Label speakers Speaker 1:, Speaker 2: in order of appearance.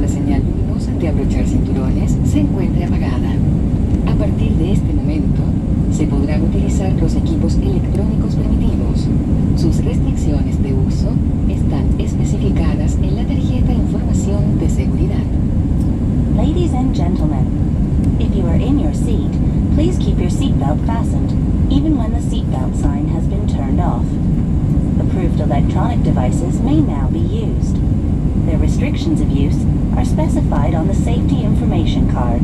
Speaker 1: la señal luminosa de abrochar cinturones se encuentre apagada. A partir de este momento, se podrán utilizar los equipos electrónicos primitivos. Sus restricciones de uso están especificadas en la tarjeta de información de seguridad.
Speaker 2: Ladies and gentlemen, if you are in your seat, please keep your seatbelt fastened, even when the seatbelt sign has been turned off. Approved electronic devices may now be used. Their restrictions of use are specified on the safety information card.